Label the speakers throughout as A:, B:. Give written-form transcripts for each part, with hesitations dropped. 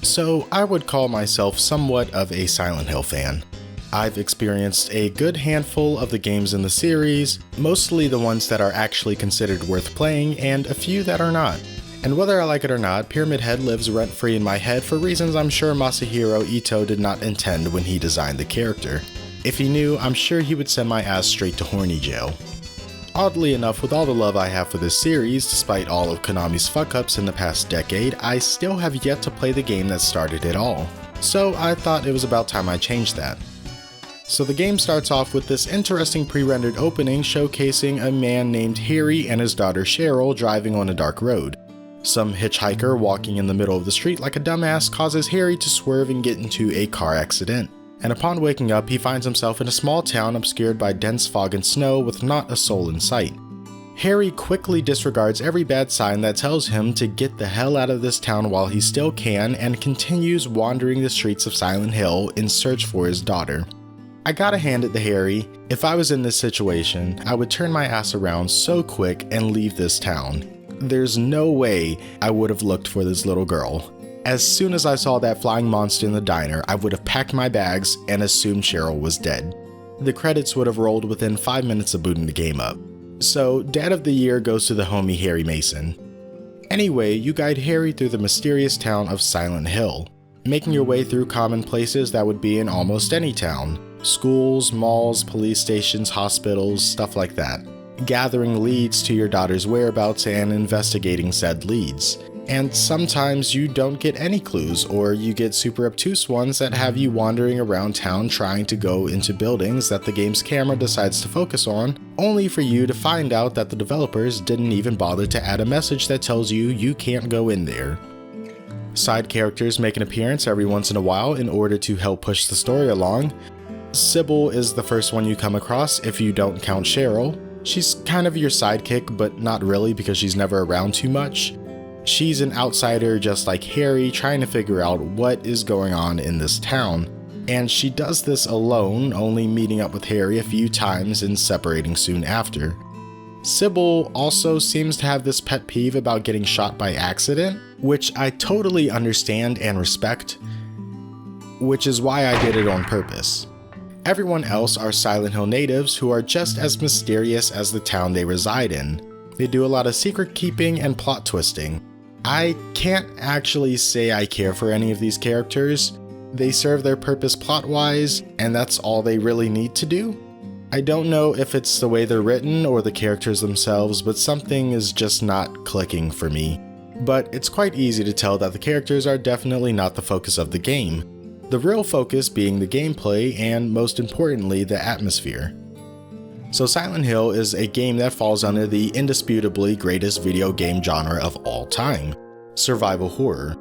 A: So I would call myself somewhat of a Silent Hill fan. I've experienced a good handful of the games in the series, mostly the ones that are actually considered worth playing and a few that are not. And whether I like it or not, Pyramid Head lives rent-free in my head for reasons I'm sure Masahiro Ito did not intend when he designed the character. If he knew, I'm sure he would send my ass straight to horny jail. Oddly enough, with all the love I have for this series, despite all of Konami's fuck-ups in the past decade, I still have yet to play the game that started it all. So I thought it was about time I changed that. So the game starts off with this interesting pre-rendered opening showcasing a man named Harry and his daughter Cheryl driving on a dark road. Some hitchhiker walking in the middle of the street like a dumbass causes Harry to swerve and get into a car accident. And upon waking up, he finds himself in a small town obscured by dense fog and snow with not a soul in sight. Harry quickly disregards every bad sign that tells him to get the hell out of this town while he still can and continues wandering the streets of Silent Hill in search for his daughter. I gotta hand it to Harry, if I was in this situation, I would turn my ass around so quick and leave this town. There's no way I would have looked for this little girl. As soon as I saw that flying monster in the diner, I would have packed my bags and assumed Cheryl was dead. The credits would have rolled within 5 minutes of booting the game up. So, Dad of the Year goes to the homie Harry Mason. Anyway, you guide Harry through the mysterious town of Silent Hill, making your way through common places that would be in almost any town. Schools, malls, police stations, hospitals, stuff like that. Gathering leads to your daughter's whereabouts and investigating said leads. And sometimes you don't get any clues, or you get super obtuse ones that have you wandering around town trying to go into buildings that the game's camera decides to focus on, only for you to find out that the developers didn't even bother to add a message that tells you you can't go in there. Side characters make an appearance every once in a while in order to help push the story along. Sybil is the first one you come across if you don't count Cheryl. She's kind of your sidekick, but not really because she's never around too much. She's an outsider just like Harry, trying to figure out what is going on in this town. And she does this alone, only meeting up with Harry a few times and separating soon after. Sybil also seems to have this pet peeve about getting shot by accident, which I totally understand and respect, which is why I did it on purpose. Everyone else are Silent Hill natives who are just as mysterious as the town they reside in. They do a lot of secret keeping and plot twisting. I can't actually say I care for any of these characters. They serve their purpose plot-wise, and that's all they really need to do. I don't know if it's the way they're written or the characters themselves, but something is just not clicking for me. But it's quite easy to tell that the characters are definitely not the focus of the game. The real focus being the gameplay and, most importantly, the atmosphere. So Silent Hill is a game that falls under the indisputably greatest video game genre of all time, survival horror.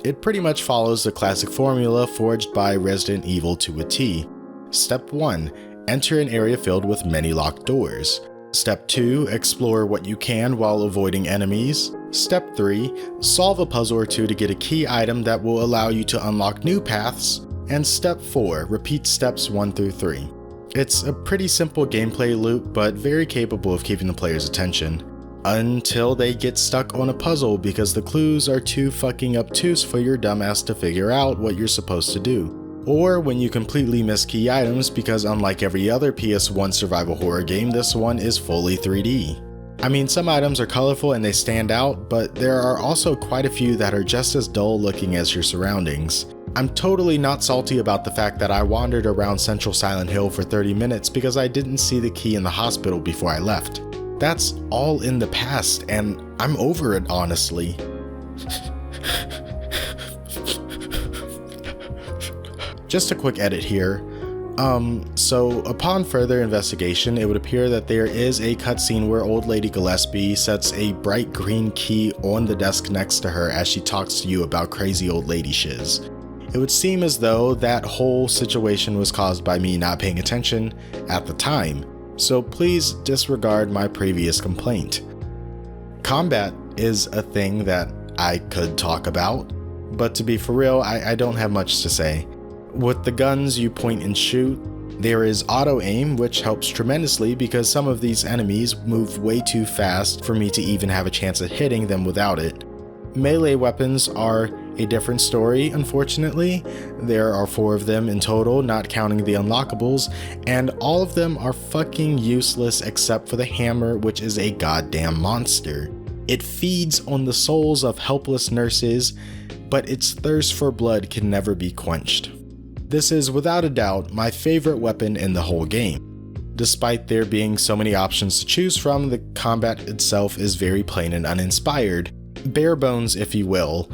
A: It pretty much follows the classic formula forged by Resident Evil to a T. Step 1. Enter an area filled with many locked doors. Step 2. Explore what you can while avoiding enemies. Step 3. Solve a puzzle or two to get a key item that will allow you to unlock new paths. And Step 4. Repeat steps 1 through 3. It's a pretty simple gameplay loop, but very capable of keeping the player's attention. Until they get stuck on a puzzle because the clues are too fucking obtuse for your dumbass to figure out what you're supposed to do. Or when you completely miss key items because unlike every other PS1 survival horror game, this one is fully 3D. I mean, some items are colorful and they stand out, but there are also quite a few that are just as dull looking as your surroundings. I'm totally not salty about the fact that I wandered around Central Silent Hill for 30 minutes because I didn't see the key in the hospital before I left. That's all in the past, and I'm over it, honestly. Just a quick edit here. So upon further investigation, it would appear that there is a cutscene where old lady Gillespie sets a bright green key on the desk next to her as she talks to you about crazy old lady shiz. It would seem as though that whole situation was caused by me not paying attention at the time, so please disregard my previous complaint. Combat is a thing that I could talk about, but to be for real, I don't have much to say. With the guns you point and shoot, there is auto-aim, which helps tremendously because some of these enemies move way too fast for me to even have a chance at hitting them without it. Melee weapons are A different story, unfortunately. There are 4 of them in total, not counting the unlockables, and all of them are fucking useless except for the hammer, which is a goddamn monster. It feeds on the souls of helpless nurses, but its thirst for blood can never be quenched. This is without a doubt my favorite weapon in the whole game. Despite there being so many options to choose from, the combat itself is very plain and uninspired, bare bones if you will.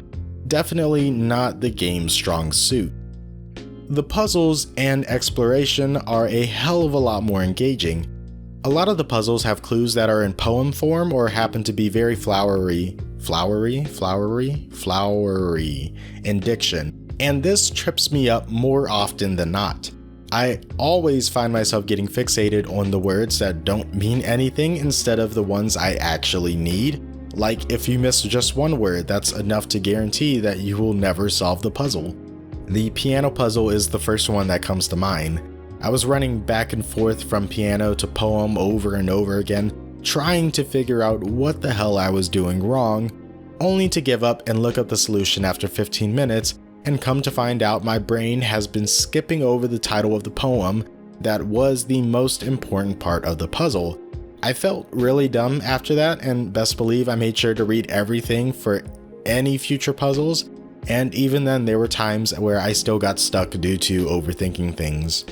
A: Definitely not the game's strong suit. The puzzles and exploration are a hell of a lot more engaging. A lot of the puzzles have clues that are in poem form or happen to be very flowery in diction, and this trips me up more often than not. I always find myself getting fixated on the words that don't mean anything instead of the ones I actually need. Like if you miss just one word, that's enough to guarantee that you will never solve the puzzle. The piano puzzle is the first one that comes to mind. I was running back and forth from piano to poem over and over again, trying to figure out what the hell I was doing wrong, only to give up and look up the solution after 15 minutes and come to find out my brain has been skipping over the title of the poem that was the most important part of the puzzle. I felt really dumb after that, and best believe I made sure to read everything for any future puzzles, and even then there were times where I still got stuck due to overthinking things.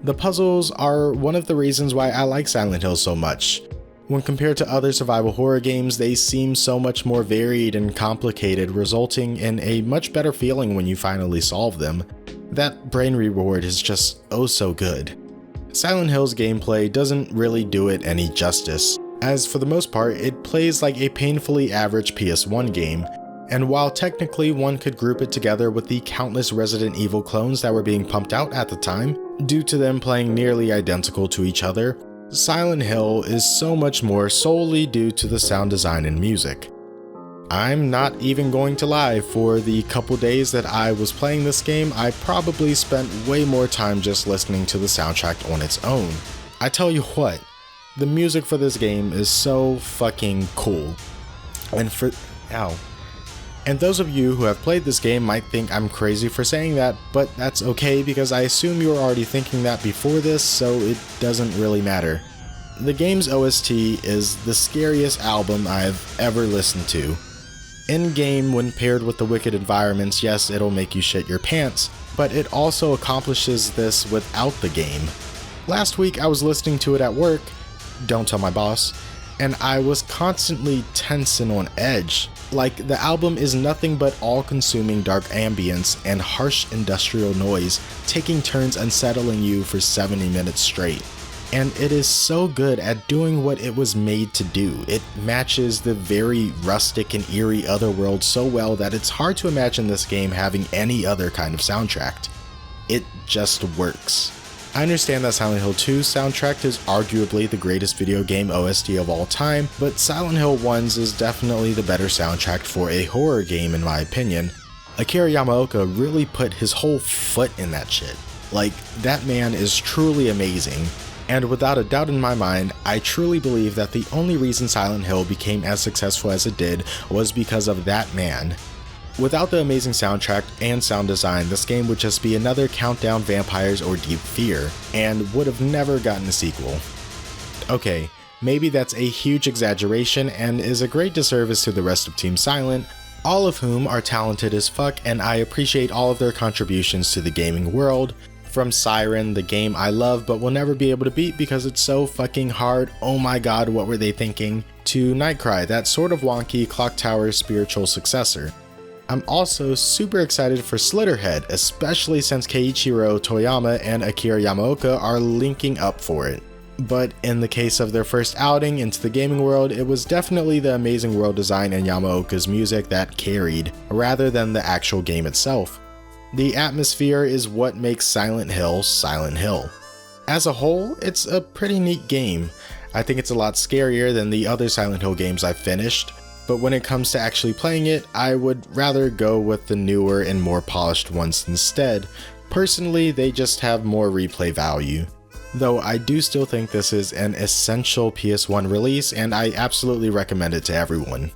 A: The puzzles are one of the reasons why I like Silent Hill so much. When compared to other survival horror games, they seem so much more varied and complicated, resulting in a much better feeling when you finally solve them. That brain reward is just oh so good. Silent Hill's gameplay doesn't really do it any justice, as for the most part it plays like a painfully average PS1 game, and while technically one could group it together with the countless Resident Evil clones that were being pumped out at the time, due to them playing nearly identical to each other, Silent Hill is so much more solely due to the sound design and music. I'm not even going to lie, for the couple days that I was playing this game, I probably spent way more time just listening to the soundtrack on its own. I tell you what, the music for this game is so fucking cool. And those of you who have played this game might think I'm crazy for saying that, but that's okay because I assume you were already thinking that before this, so it doesn't really matter. The game's OST is the scariest album I've ever listened to. In-game, when paired with the wicked environments, yes, it'll make you shit your pants, but it also accomplishes this without the game. Last week I was listening to it at work, don't tell my boss, and I was constantly tense and on edge. Like, the album is nothing but all-consuming dark ambience and harsh industrial noise, taking turns unsettling you for 70 minutes straight. And it is so good at doing what it was made to do. It matches the very rustic and eerie otherworld so well that it's hard to imagine this game having any other kind of soundtrack. It just works. I understand that Silent Hill 2's soundtrack is arguably the greatest video game OST of all time, but Silent Hill 1's is definitely the better soundtrack for a horror game in my opinion. Akira Yamaoka really put his whole foot in that shit. Like, that man is truly amazing, and without a doubt in my mind, I truly believe that the only reason Silent Hill became as successful as it did was because of that man. Without the amazing soundtrack and sound design, this game would just be another Countdown Vampires or Deep Fear, and would have never gotten a sequel. Okay, maybe that's a huge exaggeration and is a great disservice to the rest of Team Silent, all of whom are talented as fuck, and I appreciate all of their contributions to the gaming world. From Siren, the game I love but will never be able to beat because it's so fucking hard, oh my god what were they thinking, to Nightcry, that sort of wonky Clock Tower spiritual successor. I'm also super excited for Slitterhead, especially since Keiichiro Toyama and Akira Yamaoka are linking up for it. But in the case of their first outing into the gaming world, it was definitely the amazing world design and Yamaoka's music that carried, rather than the actual game itself. The atmosphere is what makes Silent Hill Silent Hill. As a whole, it's a pretty neat game. I think it's a lot scarier than the other Silent Hill games I've finished, but when it comes to actually playing it, I would rather go with the newer and more polished ones instead. Personally, they just have more replay value. Though I do still think this is an essential PS1 release, and I absolutely recommend it to everyone.